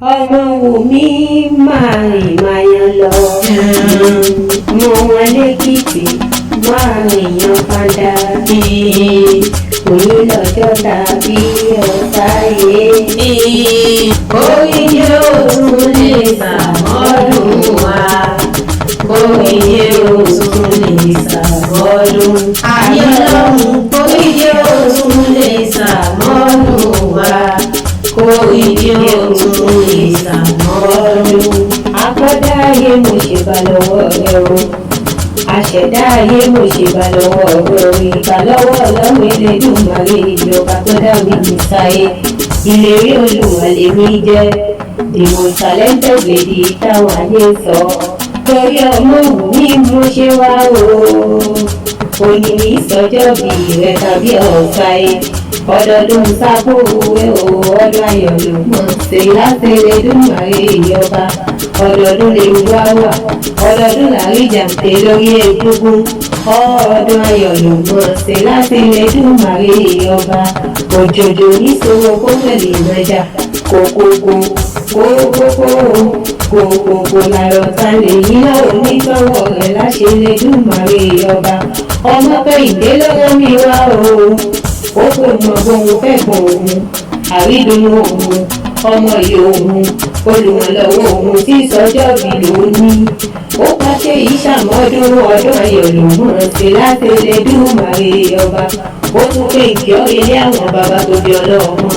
ọmọ wò mí máa rìn máa yan lọ mọ wọn lẹ́kìtì máa rìn yan padà òní lọ́jọ́ tàbí ọ̀tá yé oríyé òtún lè sàmọ́dún wa oríyé òtún lè sàmọ́dún ayé lọ́hùn oríyé òtún lè sàmọ́dún wa oríyé òtún lè sàmọ́dún. Akọ́dá ayé mo ṣe bá lọ́wọ́ rẹ o àṣẹ̀dá ayé mo ṣe bá lọ́wọ́ rẹ o ìgbà lọ́wọ́ ọlọ́run Elédùmarè ìjọba tó dá mi ní sáyé ìlérí Olúwa lèmi jẹ́ the most talented lady táwọn ayé sọ torí ọmọ wù mí mo ṣe wá o òní ìsọjọ́ bí rẹ tàbí ọ̀sáyé ọdọọdún sábò òwe o ọdún ayọ̀ ló mọ̀ ṣe láti Elédùmarè ìjọba ọdọọdún lè wá wà ọdọọdún làrí jàǹtẹ̀ lórí egungun ọdún ayọ̀ ló mọ̀ ṣe láti Elédùmarè ìjọba òjòjò níṣòro kó mẹ́lì mẹ́jà kókókó kókókó làrọ̀ ta lè yí náà onítọ́wọ́ rẹ̀ láṣẹ Elédùmarè ìjọba ọmọ Kẹ́hìndé ló rán mi wá o ó pè mọ bóun fẹ́ gbọ́n òun àrídùnnú òun ọmọ ìyá òun olùrànlọ́wọ́ òun tí sọjọ́ bí lòún ní ó pàṣẹ ìṣàmọ́dún ọdún ayọ̀ lòún mọ̀ sí láti Elédùmarè ọba ó tún pé ìkíọ́ ilé àwọn bàbá tó bí ọlọ́mọ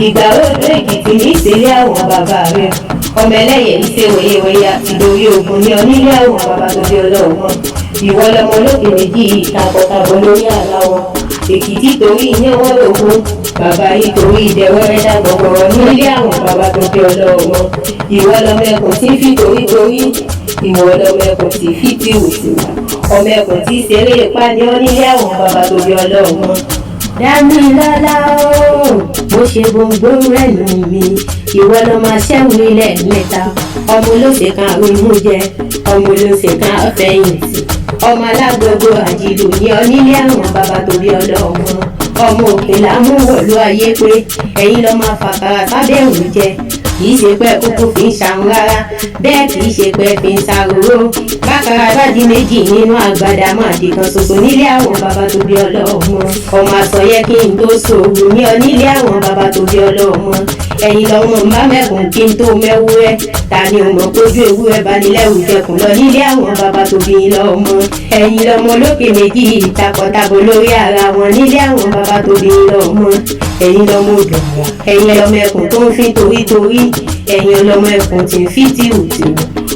ìgbà òdo Èkìtì ní ìṣẹ̀lẹ̀ àwọn bàbá rẹ̀ ọmọ ẹlẹ́yẹ ìṣe wẹ̀yẹwẹ̀yẹ àti ìdòrí ogun ní onílé àwọn bàbá tó bí ọlọ́mọ ìwọ lọmọ lókè méjì ìtàkọ̀tàbọ̀ lórí àlá wọn Èkìtì torí iyán wọn lògùn bàbá yìí torí ìdẹ̀wẹ́rẹ́ dàgbọ̀gbọ̀rọ̀ nílé àwọn bàbá tó bí ọlọ́mọ ìwọ lọmọ ẹkùn tí fi torí ìwọ lọmọ ẹkùn tí fi tí òsìwà ọmọ ẹkùn tí ṣeré ipá ní ọ nílé àwọn bàbá tó bí ọlọ́mọ. Dámilọ́lá o mo ṣe gbogbo rẹ̀ nù mí ìwọ lọ máa ṣẹ́wọ̀n ilẹ̀ mẹ́ta ọmọ olóṣè kan àrùnmú jẹ ọmọ olóṣè kan ọ̀fẹ̀yìntì ọmọ alágbogbo àjìlù ní onílé àwọn bàbá tó bí ọlọ́mọ ọmọ òkè lámúwọ̀lú ayé pé ẹ̀yin lọ máa fàkàrà sábẹ́ òun jẹ kì í ṣe pé kúkú fi ń ṣàrùn rárá bẹ́ẹ̀ kì í ṣe pé fi ń ṣàròró bákàrà bá di méjì nínú àgbàdá máa di kan ṣoṣo nílé àwọn bàbá tó bí ọlọ́mọ ọmọ àsọyẹ kí n tó sòwò ní onílé àwọn bàbá tó bí ọlọ́mọ ẹ̀yin lọ́mọ bá mẹ́kùn kí n tó mẹ́wúrẹ́ ta ni o mọ̀ pójú ewúrẹ́ bá nílẹ̀ òjẹkùn lọ nílé àwọn bàbá tó bí lọ́mọ ẹ̀yin lọ́mọ lókè méjì ìtakọ̀tabo lórí ara wọn nílé àwọn bàbá tó bí lọ́mọ ẹ̀yin lọ́mọ òdòdó ẹ̀yin lọ́mọ ẹkùn tó ń fi torítorí ẹ̀yin lọ́mọ ẹkùn tí ń fi tìrùtìrù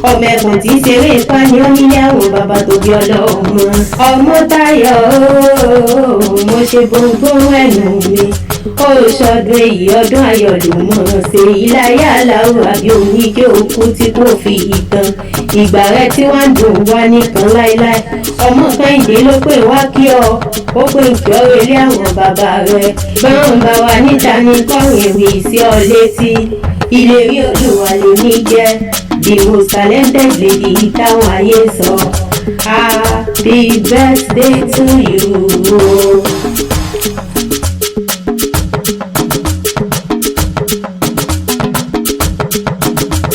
ọmọ ẹkùn tí ń ṣeré ipá ní onílé àwọn bàbá tó bí ọlọ́mọ ọmọ Táyọ̀ mo ṣe gbogbo ẹnu mi ó ṣọdún èyí ọdún ayọ̀ ló mọ̀ ṣe ìláyà aláwọ̀ àbí oníjó òkú tí kò fi ìtàn ìgbà rẹ tí wọ́n ń dùn wá nìkan láéláé ọmọ Kẹ́hìndé ló pè wá kí ọ ó pè kí ọ relé àwọn bàbá rẹ báwọn bá wà níta ní kọrin ìwé sí ọ létí ìlérí Olúwa lèmi jẹ́ the most talented lady táwọn ayé sọ happy birthday to you.